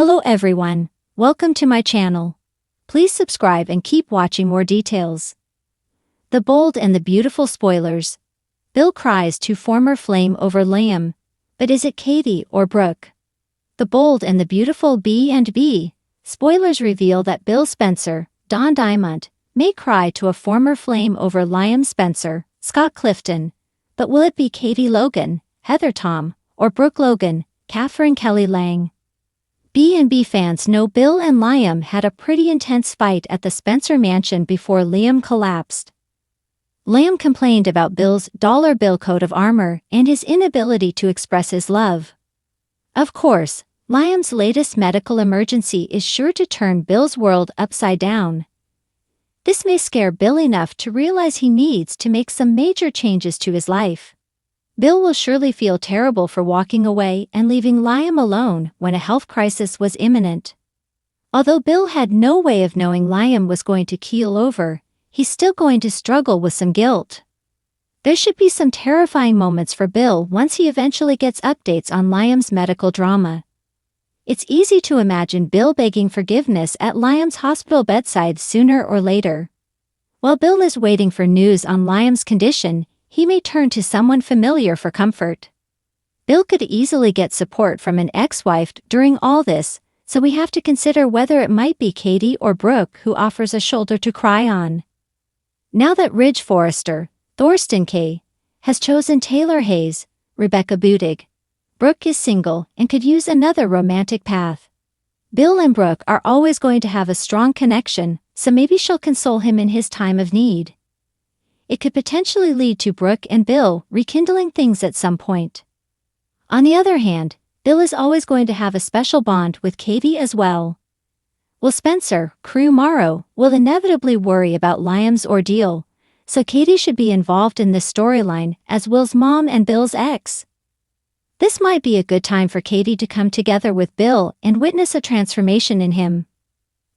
Hello everyone, welcome to my channel. Please subscribe and keep watching more details. The Bold and the Beautiful spoilers. Bill cries to former flame over Liam. But is it Katie or Brooke? The Bold and the Beautiful B&B. Spoilers reveal that Bill Spencer, Don Diamond, may cry to a former flame over Liam Spencer, Scott Clifton. But will it be Katie Logan, Heather Tom, or Brooke Logan, Catherine Kelly Lang? B&B fans know Bill and Liam had a pretty intense fight at the Spencer mansion before Liam collapsed. Liam complained about Bill's dollar bill coat of armor and his inability to express his love. Of course, Liam's latest medical emergency is sure to turn Bill's world upside down. This may scare Bill enough to realize he needs to make some major changes to his life. Bill will surely feel terrible for walking away and leaving Liam alone when a health crisis was imminent. Although Bill had no way of knowing Liam was going to keel over, he's still going to struggle with some guilt. There should be some terrifying moments for Bill once he eventually gets updates on Liam's medical drama. It's easy to imagine Bill begging forgiveness at Liam's hospital bedside sooner or later. While Bill is waiting for news on Liam's condition, he may turn to someone familiar for comfort. Bill could easily get support from an ex-wife during all this, so we have to consider whether it might be Katie or Brooke who offers a shoulder to cry on. Now that Ridge Forrester, Thorsten Kaye, has chosen Taylor Hayes, Rebecca Budig, Brooke is single and could use another romantic path. Bill and Brooke are always going to have a strong connection, so maybe she'll console him in his time of need. It could potentially lead to Brooke and Bill rekindling things at some point. On the other hand, Bill is always going to have a special bond with Katie as well. Will Spencer, Crew Morrow, will inevitably worry about Liam's ordeal, so Katie should be involved in this storyline as Will's mom and Bill's ex. This might be a good time for Katie to come together with Bill and witness a transformation in him.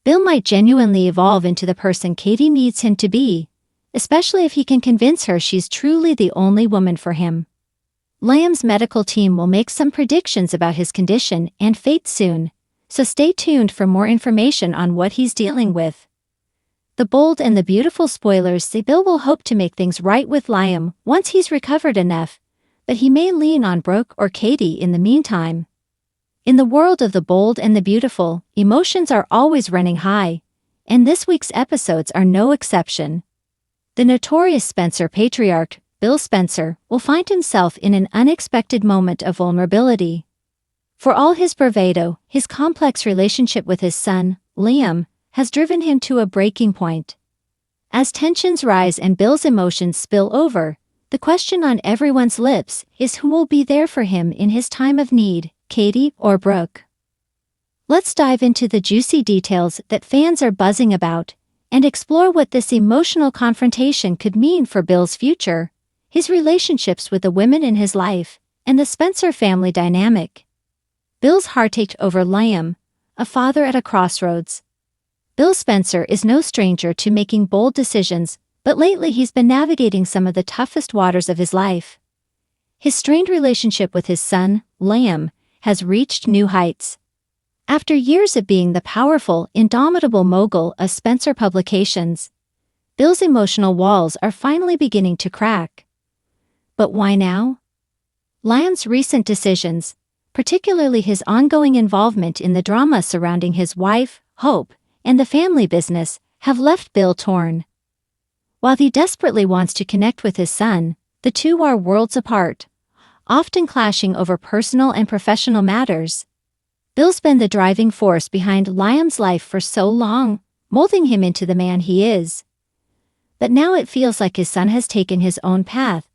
Bill might genuinely evolve into the person Katie needs him to be, especially if he can convince her she's truly the only woman for him. Liam's medical team will make some predictions about his condition and fate soon, so stay tuned for more information on what he's dealing with. The Bold and the Beautiful spoilers say Bill will hope to make things right with Liam once he's recovered enough, but he may lean on Brooke or Katie in the meantime. In the world of the Bold and the Beautiful, emotions are always running high, and this week's episodes are no exception. The notorious Spencer patriarch, Bill Spencer, will find himself in an unexpected moment of vulnerability. For all his bravado, his complex relationship with his son, Liam, has driven him to a breaking point. As tensions rise and Bill's emotions spill over, the question on everyone's lips is who will be there for him in his time of need, Katie or Brooke? Let's dive into the juicy details that fans are buzzing about and explore what this emotional confrontation could mean for Bill's future, his relationships with the women in his life, and the Spencer family dynamic. Bill's heartache over Liam, a father at a crossroads. Bill Spencer is no stranger to making bold decisions, but lately he's been navigating some of the toughest waters of his life. His strained relationship with his son, Liam, has reached new heights. After years of being the powerful, indomitable mogul of Spencer Publications, Bill's emotional walls are finally beginning to crack. But why now? Liam's recent decisions, particularly his ongoing involvement in the drama surrounding his wife, Hope, and the family business, have left Bill torn. While he desperately wants to connect with his son, the two are worlds apart, often clashing over personal and professional matters. Bill's been the driving force behind Liam's life for so long, molding him into the man he is. But now it feels like his son has taken his own path,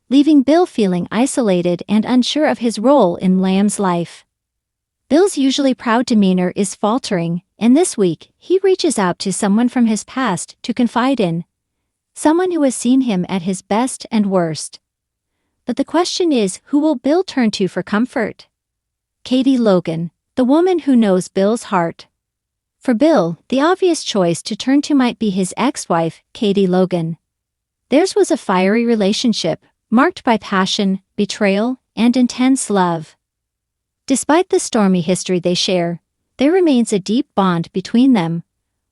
leaving Bill feeling isolated and unsure of his role in Liam's life. Bill's usually proud demeanor is faltering, and this week he reaches out to someone from his past to confide in, someone who has seen him at his best and worst. But the question is, who will Bill turn to for comfort? Katie Logan, the woman who knows Bill's heart. For Bill, the obvious choice to turn to might be his ex-wife, Katie Logan. Theirs was a fiery relationship, marked by passion, betrayal, and intense love. Despite the stormy history they share, there remains a deep bond between them,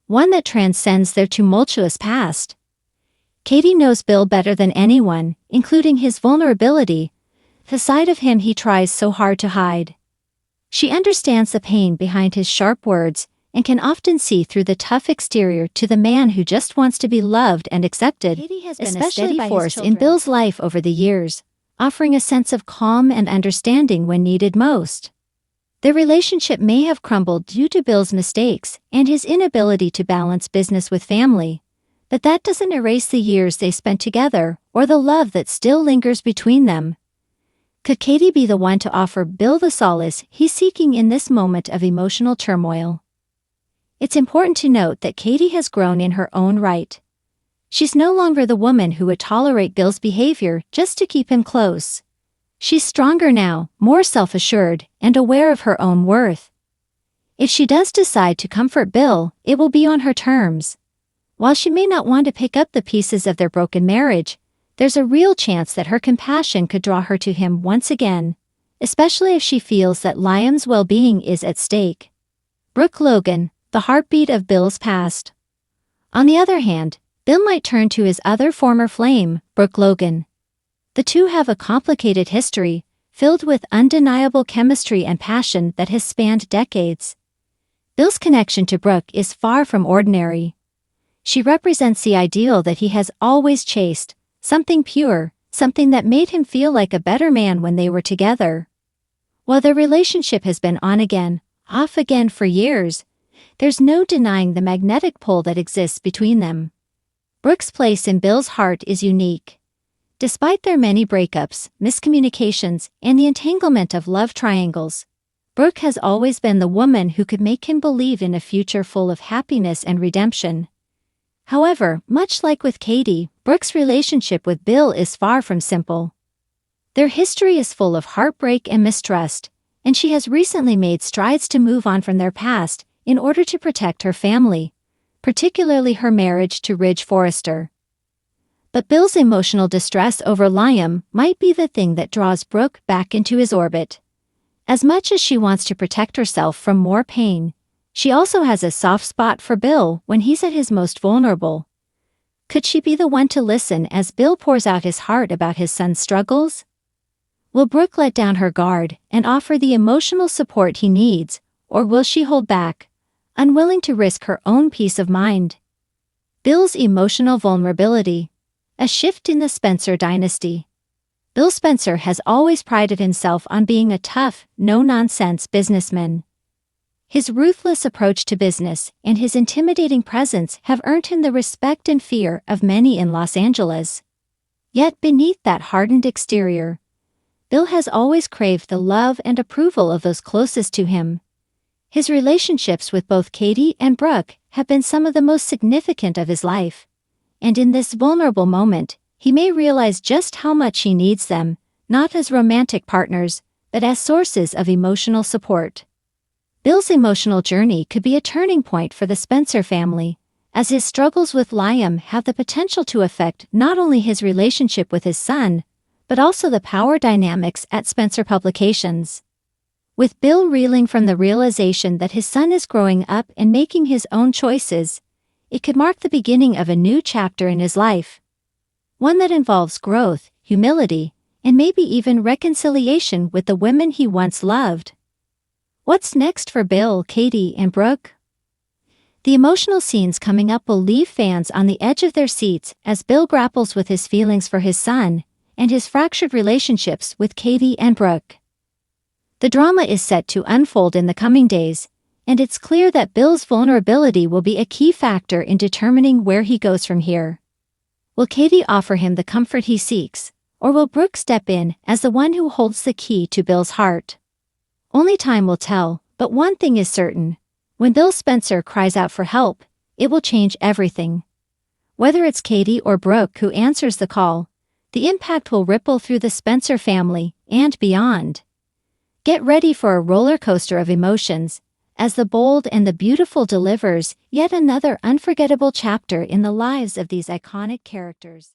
one that transcends their tumultuous past. Katie knows Bill better than anyone, including his vulnerability, the side of him he tries so hard to hide. She understands the pain behind his sharp words and can often see through the tough exterior to the man who just wants to be loved and accepted. Katie has been a steady force in Bill's life over the years, offering a sense of calm and understanding when needed most. Their relationship may have crumbled due to Bill's mistakes and his inability to balance business with family, but that doesn't erase the years they spent together or the love that still lingers between them. Could Katie be the one to offer Bill the solace he's seeking in this moment of emotional turmoil? It's important to note that Katie has grown in her own right. She's no longer the woman who would tolerate Bill's behavior just to keep him close. She's stronger now, more self-assured, and aware of her own worth. If she does decide to comfort Bill, it will be on her terms. While she may not want to pick up the pieces of their broken marriage, there's a real chance that her compassion could draw her to him once again, especially if she feels that Liam's well-being is at stake. Brooke Logan, the heartbeat of Bill's past. On the other hand, Bill might turn to his other former flame, Brooke Logan. The two have a complicated history, filled with undeniable chemistry and passion that has spanned decades. Bill's connection to Brooke is far from ordinary. She represents the ideal that he has always chased, something pure, something that made him feel like a better man when they were together. While their relationship has been on again, off again for years, there's no denying the magnetic pull that exists between them. Brooke's place in Bill's heart is unique. Despite their many breakups, miscommunications, and the entanglement of love triangles, Brooke has always been the woman who could make him believe in a future full of happiness and redemption. However, much like with Katie, Brooke's relationship with Bill is far from simple. Their history is full of heartbreak and mistrust, and she has recently made strides to move on from their past in order to protect her family, particularly her marriage to Ridge Forrester. But Bill's emotional distress over Liam might be the thing that draws Brooke back into his orbit. As much as she wants to protect herself from more pain, she also has a soft spot for Bill when he's at his most vulnerable. Could she be the one to listen as Bill pours out his heart about his son's struggles? Will Brooke let down her guard and offer the emotional support he needs, or will she hold back, unwilling to risk her own peace of mind? Bill's emotional vulnerability. A shift in the Spencer dynasty. Bill Spencer has always prided himself on being a tough, no-nonsense businessman. His ruthless approach to business and his intimidating presence have earned him the respect and fear of many in Los Angeles. Yet beneath that hardened exterior, Bill has always craved the love and approval of those closest to him. His relationships with both Katie and Brooke have been some of the most significant of his life. And in this vulnerable moment, he may realize just how much he needs them, not as romantic partners, but as sources of emotional support. Bill's emotional journey could be a turning point for the Spencer family, as his struggles with Liam have the potential to affect not only his relationship with his son, but also the power dynamics at Spencer Publications. With Bill reeling from the realization that his son is growing up and making his own choices, it could mark the beginning of a new chapter in his life. One that involves growth, humility, and maybe even reconciliation with the women he once loved. What's next for Bill, Katie, and Brooke? The emotional scenes coming up will leave fans on the edge of their seats as Bill grapples with his feelings for his son and his fractured relationships with Katie and Brooke. The drama is set to unfold in the coming days, and it's clear that Bill's vulnerability will be a key factor in determining where he goes from here. Will Katie offer him the comfort he seeks, or will Brooke step in as the one who holds the key to Bill's heart? Only time will tell, but one thing is certain. When Bill Spencer cries out for help, it will change everything. Whether it's Katie or Brooke who answers the call, the impact will ripple through the Spencer family and beyond. Get ready for a roller coaster of emotions, as the bold and the beautiful delivers yet another unforgettable chapter in the lives of these iconic characters.